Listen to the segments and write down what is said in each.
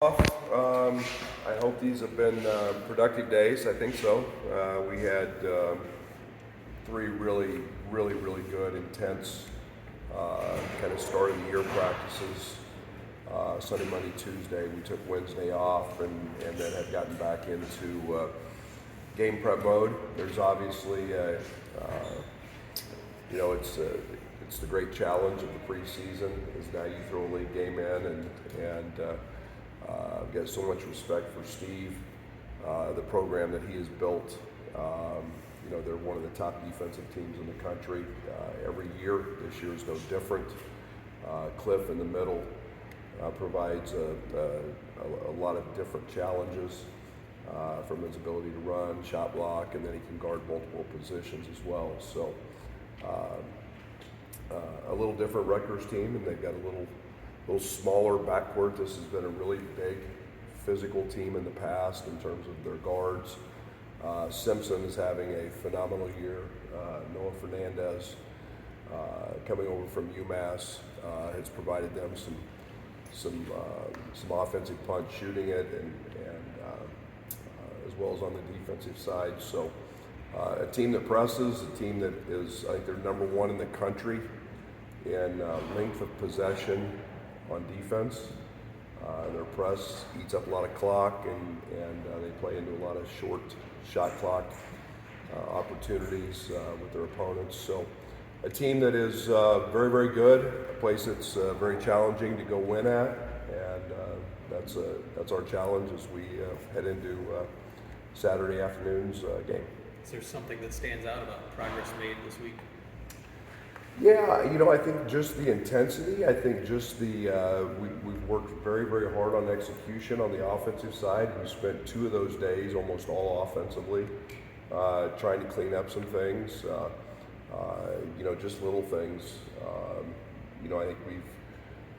I hope these have been productive days. I think so. We had three really good, intense kind of start of the year practices. Sunday, Monday, Tuesday. We took Wednesday off and then have gotten back into game prep mode. There's obviously, it's the great challenge of the preseason is now you throw a league game in and I've got so much respect for Steve, the program that he has built. They're one of the top defensive teams in the country every year. This year is no different. Cliff in the middle provides a lot of different challenges from his ability to run, shot block, and then he can guard multiple positions as well. So a little different Rutgers team, and they've got a little smaller backcourt. This has been a really big physical team in the past in terms of their guards. Simpson is having a phenomenal year. Noah Fernandez, coming over from UMass, has provided them some offensive punch shooting it, and as well as on the defensive side. So a team that presses, a team that is, I think they're number one in the country in length of possession on defense. Their press eats up a lot of clock, and they play into a lot of short shot clock opportunities with their opponents. So a team that is very good, a place that's very challenging to go win at, and that's our challenge as we head into Saturday afternoon's game. Is there something that stands out about progress made this week? Yeah, I think just the intensity. I think just we've worked very hard on execution on the offensive side. We spent 2 of those days almost all offensively, trying to clean up some things. Just little things. I think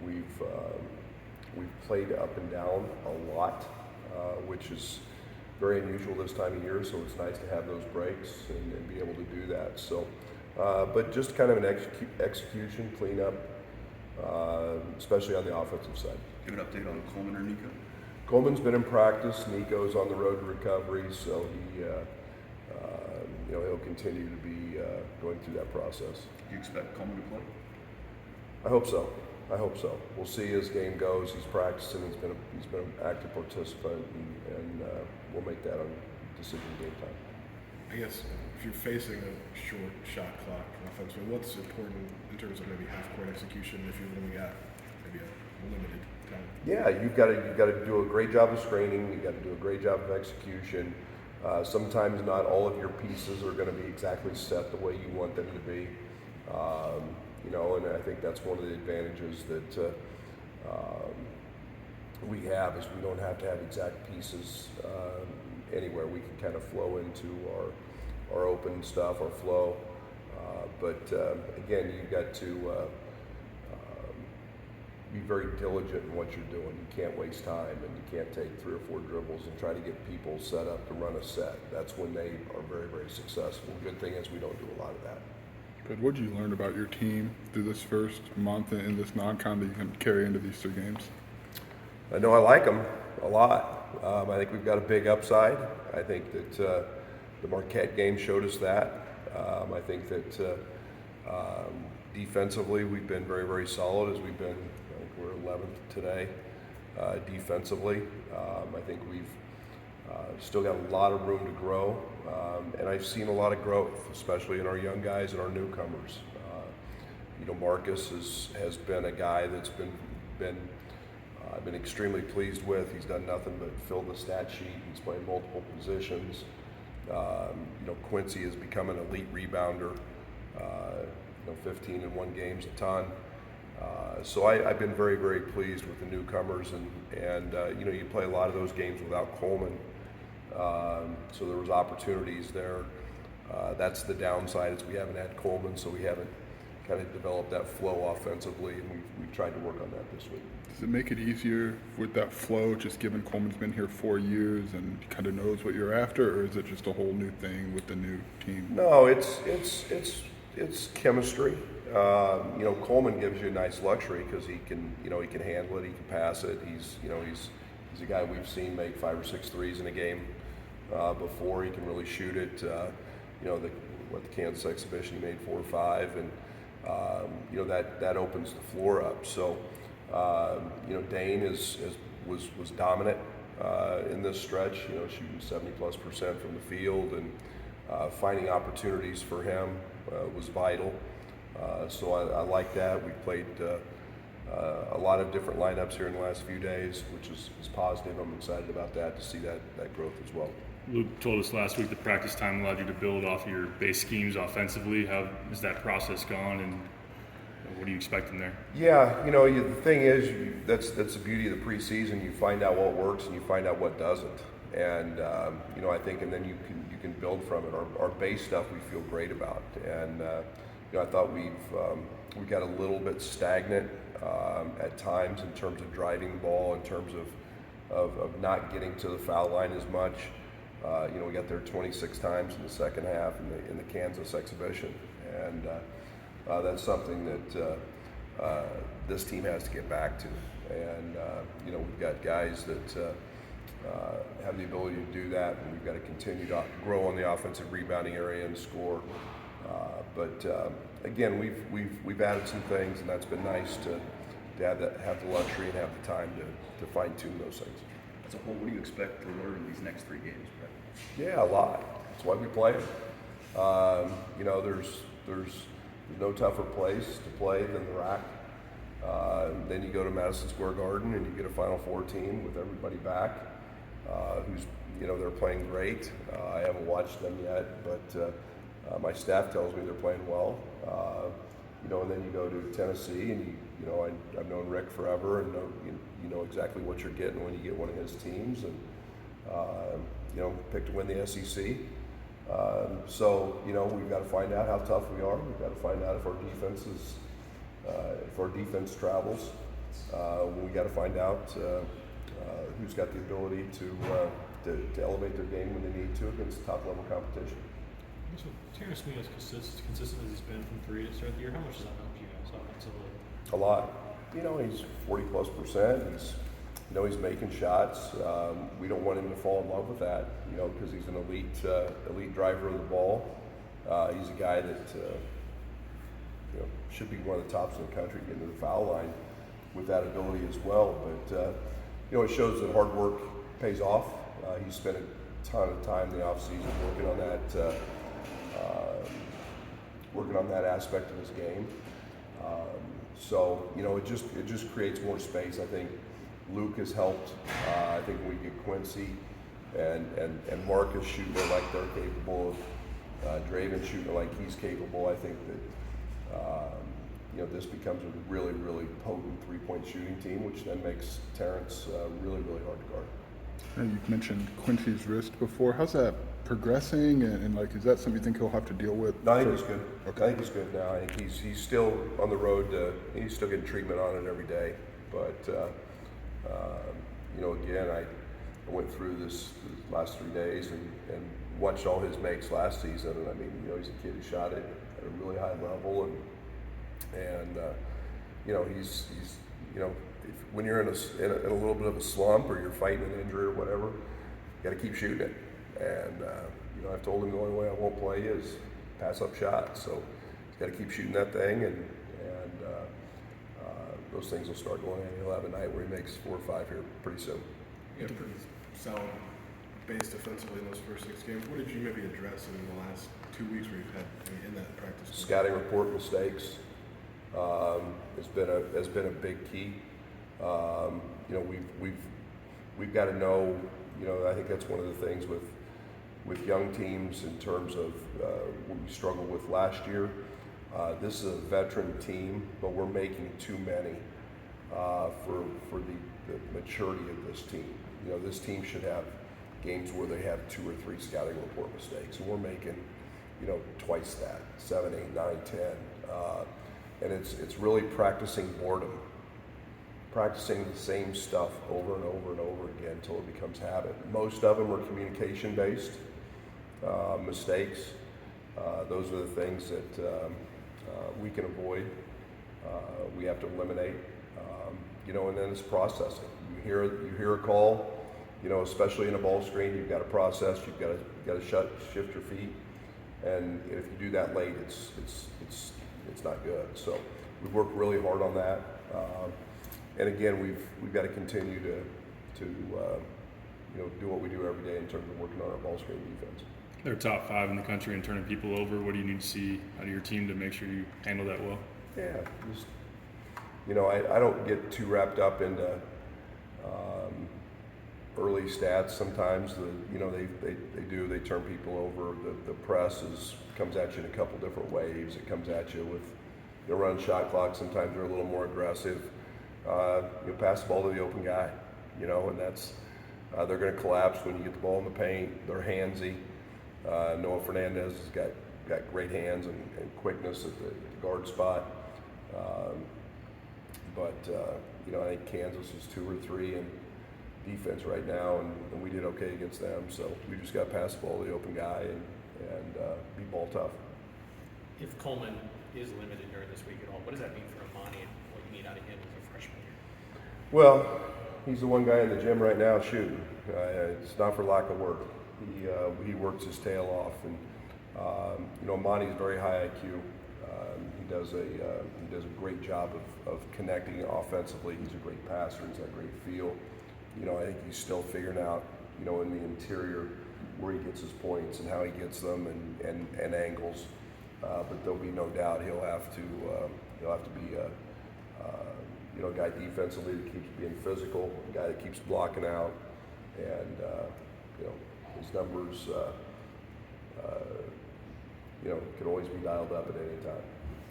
we've played up and down a lot, which is very unusual this time of year. So it's nice to have those breaks and be able to do that. So. But just kind of an execution cleanup, especially on the offensive side. Give an update on Coleman or Nico? Coleman's been in practice. Nico's on the road to recovery, so he'll continue to be going through that process. Do you expect Coleman to play? I hope so. We'll see as game goes. He's practicing. He's been an active participant, and we'll make that on decision game time. I guess if you're facing a short shot clock offensively, what's important in terms of maybe half-court execution if you're looking at maybe a limited time? Yeah, you've got to do a great job of screening. You've got to do a great job of execution. Sometimes not all of your pieces are going to be exactly set the way you want them to be. And I think that's one of the advantages that we have is we don't have to have exact pieces anywhere. We can kind of flow into our open stuff, our flow. But again, you've got to be very diligent in what you're doing. You can't waste time, and you can't take 3 or 4 dribbles and try to get people set up to run a set. That's when they are very successful. The good thing is we don't do a lot of that. Good. What did you learn about your team through this first month in this non-con that you can carry into these 2 games? I know I like them a lot. I think we've got a big upside. I think that the Marquette game showed us that. I think that defensively we've been very solid as we've been. I think we're 11th today defensively. I think we've still got a lot of room to grow, and I've seen a lot of growth, especially in our young guys and our newcomers. Marcus has been a guy that's been I've been extremely pleased with. He's done nothing but fill the stat sheet. He's playing multiple positions. Quincy has become an elite rebounder. 15 in 1 game's a ton. So I've been very pleased with the newcomers, and you play a lot of those games without Coleman. So there was opportunities there. That's the downside is we haven't had Coleman, so we haven't kind of developed that flow offensively, and we've tried to work on that this week. Does it make it easier with that flow, just given Coleman's been here 4 years and kind of knows what you're after, or is it just a whole new thing with the new team? No, it's chemistry. Coleman gives you a nice luxury because he can handle it, he can pass it. He's He's a guy we've seen make 5 or 6 threes in a game before. He can really shoot it. The Kansas exhibition, he made 4 or 5, and that opens the floor up. So Dane was dominant in this stretch. Shooting 70+% from the field, and finding opportunities for him was vital. So I like that. We played a lot of different lineups here in the last few days, which is positive. I'm excited about that, to see that growth as well. Luke told us last week the practice time allowed you to build off of your base schemes offensively. How has that process gone, and what do you expect from there? Yeah, the thing is, that's the beauty of the preseason. You find out what works and you find out what doesn't, and I think, and then you can build from it. Our base stuff we feel great about, and I thought we got a little bit stagnant at times in terms of driving the ball, in terms of not getting to the foul line as much. We got there 26 times in the second half in the Kansas exhibition, and that's something that this team has to get back to. And we've got guys that have the ability to do that, and we've got to continue to grow on the offensive rebounding area and score. But again, we've added some things, and that's been nice to have the luxury and have the time to fine tune those things. As a whole, what do you expect to learn these next 3 games, Brad? Yeah, a lot. That's why we play them. There's no tougher place to play than the RAC. Then you go to Madison Square Garden and you get a Final Four team with everybody back, who's they're playing great. I haven't watched them yet, but my staff tells me they're playing well. And then you go to Tennessee, and I've known Rick forever, and know exactly what you're getting when you get one of his teams, and pick to win the SEC. So we've got to find out how tough we are. We've got to find out if our defense travels. We got to find out who's got the ability to elevate their game when they need to against top level competition. So Terrence being as consistent as he's been from 3 to start the year, how much does that help you guys offensively? A lot. He's 40+%. He's making shots. We don't want him to fall in love with that, because he's an elite driver of the ball. He's a guy that should be one of the tops in the country getting to the foul line with that ability as well. But it shows that hard work pays off. He spent a ton of time in the offseason working on that aspect of his game. So it just creates more space. I think Luke has helped. I think when we get Quincy and Marcus shooting it like they're capable of, Draven shooting it like he's capable, I think that this becomes a really, really potent 3-point shooting team, which then makes Terrence really, really hard to guard. You've mentioned Quincy's wrist before. How's that progressing, and is that something you think he'll have to deal with? No, I think he's good. Okay. I think he's good now. I think he's still on the road. He's still getting treatment on it every day. But again, I went through this last 3 days and watched all his makes last season. And I mean, he's a kid who shot it at a really high level, and he's when you're in a little bit of a slump, or you're fighting an injury or whatever, you got to keep shooting it. And I've told him the only way I won't play is pass up shots. So he's got to keep shooting that thing, and those things will start going in. He'll have a night where he makes 4 or 5 here pretty soon. You had pretty solid base defensively in those first 6 games. What did you maybe address in the last 2 weeks where you've had in that practice? Scouting report mistakes has been a big key. We've got to know. I think that's one of the things with young teams in terms of what we struggled with last year. This is a veteran team, but we're making too many for the maturity of this team. This team should have games where they have 2 or 3 scouting report mistakes, and we're making twice that, 7, 8, 9, 10, and it's really practicing boredom, practicing the same stuff over and over and over again until it becomes habit. Most of them are communication based mistakes. Those are the things that we can avoid. We have to eliminate, and then it's processing. hear a call, especially in a ball screen, you've got to process, you've got to shift your feet, and if you do that late, it's not good. So we've worked really hard on that, and again, we've got to continue to do what we do every day in terms of working on our ball screen defense. They're top 5 in the country in turning people over. What do you need to see out of your team to make sure you handle that well? Yeah, just I don't get too wrapped up into early stats. Sometimes they turn people over. The press comes at you in a couple different ways. It comes at you with run shot clock. Sometimes they're a little more aggressive. Pass the ball to the open guy, and that's they're going to collapse when you get the ball in the paint. They're handsy. Noah Fernandez has got great hands and quickness at the guard spot. I think Kansas is 2 or 3 in defense right now, and we did okay against them. So we just got to pass the ball to the open guy and be ball tough. If Coleman is limited during this week at all, what does that mean for Amani and what you need out of him as a freshman year? Well, he's the one guy in the gym right now shooting. It's not for lack of work. He works his tail off, and Amani's very high IQ. He does a great job of connecting offensively. He's a great passer. He's got great feel. I think he's still figuring out, in the interior where he gets his points and how he gets them and angles. But there'll be no doubt he'll have to be a guy defensively that keeps being physical, a guy that keeps blocking out, and his numbers can always be dialed up at any time.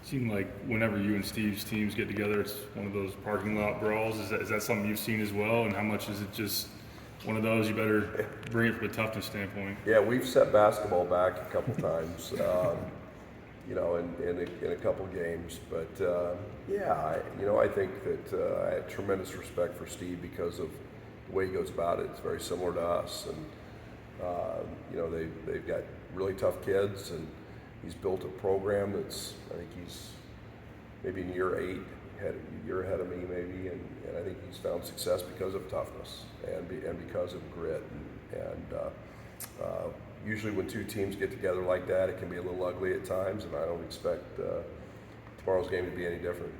Seemed like whenever you and Steve's teams get together, it's one of those parking lot brawls. Is that something you've seen as well? And how much is it just one of those you better bring it from a toughness standpoint? Yeah, we've set basketball back a couple times, in a couple games. But I think that I have tremendous respect for Steve because of the way he goes about it. It's very similar to us, and they've got really tough kids, and he's built a program that's, I think he's maybe in year 8, a year ahead of me maybe, and I think he's found success because of toughness and because of grit. And usually when 2 teams get together like that, it can be a little ugly at times, and I don't expect tomorrow's game to be any different.